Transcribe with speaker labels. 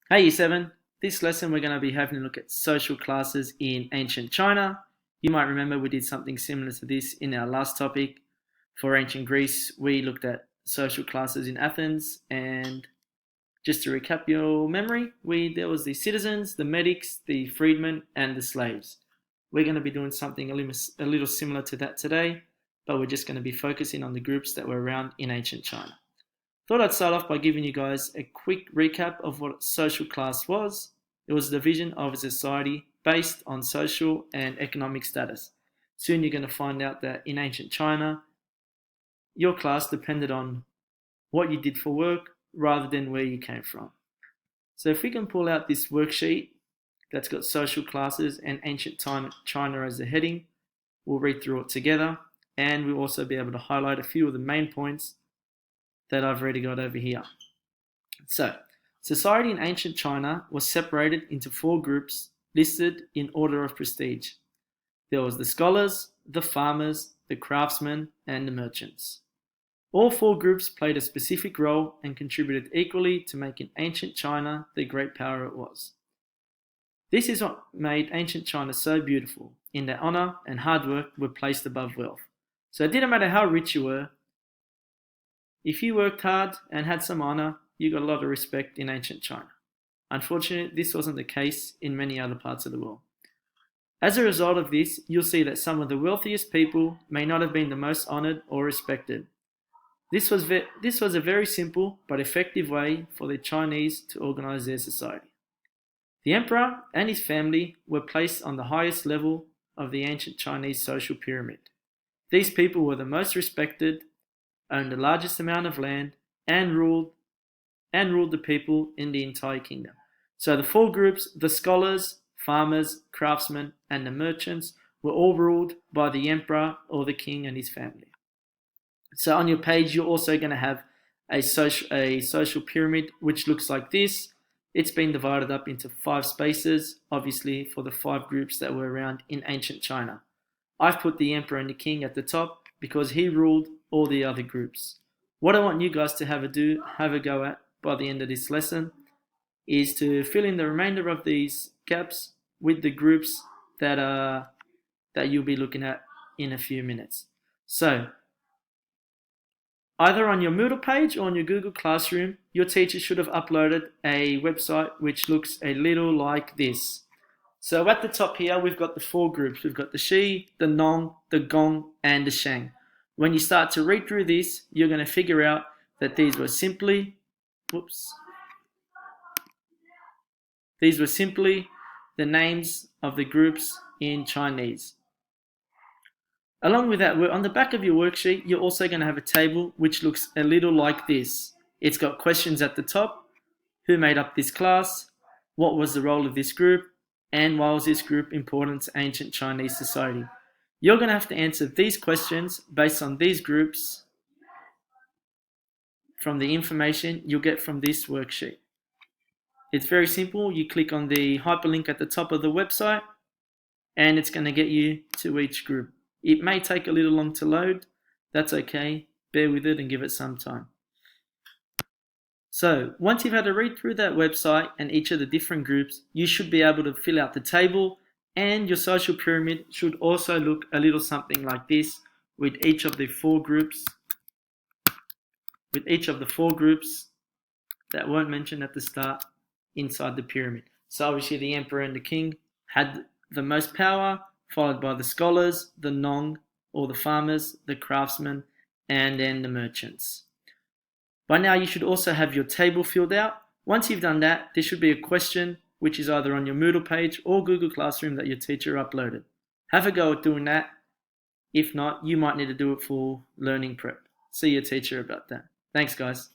Speaker 1: Hey, Year 7. This lesson we're going to be having a look at social classes in ancient China. You might remember we did something similar to this in our last topic. For ancient Greece, we looked at social classes in Athens, and just to recap your memory, there was the citizens, the medics, the freedmen, and the slaves. We're going to be doing something a little similar to that today, but we're just going to be focusing on the groups that were around in ancient China. Thought I'd start off by giving you guys a quick recap of what social class was. It was the division of a society based on social and economic status. Soon you're going to find out that in ancient China, your class depended on what you did for work rather than where you came from. So if we can pull out this worksheet that's got social classes and ancient time China as the heading, we'll read through it together, and we'll also be able to highlight a few of the main points that I've already got over here. So, society in ancient China was separated into four groups listed in order of prestige. There was the scholars, the farmers, the craftsmen, and the merchants. All four groups played a specific role and contributed equally to making ancient China the great power it was. This is what made ancient China so beautiful, in that honor and hard work were placed above wealth. So it didn't matter how rich you were, if you worked hard and had some honor, you got a lot of respect in ancient China. Unfortunately, this wasn't the case in many other parts of the world. As a result of this, you'll see that some of the wealthiest people may not have been the most honored or respected. This was a very simple but effective way for the Chinese to organize their society. The emperor and his family were placed on the highest level of the ancient Chinese social pyramid. These people were the most respected, owned the largest amount of land, and ruled the people in the entire kingdom. So the four groups, the scholars, farmers, craftsmen, and the merchants, were all ruled by the emperor or the king and his family. So on your page, you're also going to have a social pyramid which looks like this. It's been divided up into 5 spaces, obviously for the 5 groups that were around in ancient China. I've put the emperor and the king at the top because he ruled all the other groups. What I want you guys to have a go at by the end of this lesson is to fill in the remainder of these gaps with the groups that you'll be looking at in a few minutes. So, either on your Moodle page or on your Google Classroom, your teacher should have uploaded a website which looks a little like this. So at the top here, we've got the 4 groups. We've got the Shi, the Nong, the Gong, and the Shang. When you start to read through this, you're going to figure out that these were simply the names of the groups in Chinese. Along with that, on the back of your worksheet, you're also going to have a table which looks a little like this. It's got questions at the top. Who made up this class? What was the role of this group? And why was this group important to ancient Chinese society? You're going to have to answer these questions based on these groups from the information you'll get from this worksheet. It's very simple. You click on the hyperlink at the top of the website and it's going to get you to each group. It may take a little long to load. That's okay. Bear with it and give it some time. So once you've had to read through that website and each of the different groups, you should be able to fill out the table, and your social pyramid should also look a little something like this with each of the four groups that weren't mentioned at the start inside the pyramid. So obviously the emperor and the king had the most power, followed by the scholars, the Nong or the farmers, the craftsmen, and then the merchants. By now you should also have your table filled out. Once you've done that, there should be a question which is either on your Moodle page or Google Classroom that your teacher uploaded. Have a go at doing that. If not, you might need to do it for learning prep. See your teacher about that. Thanks, guys.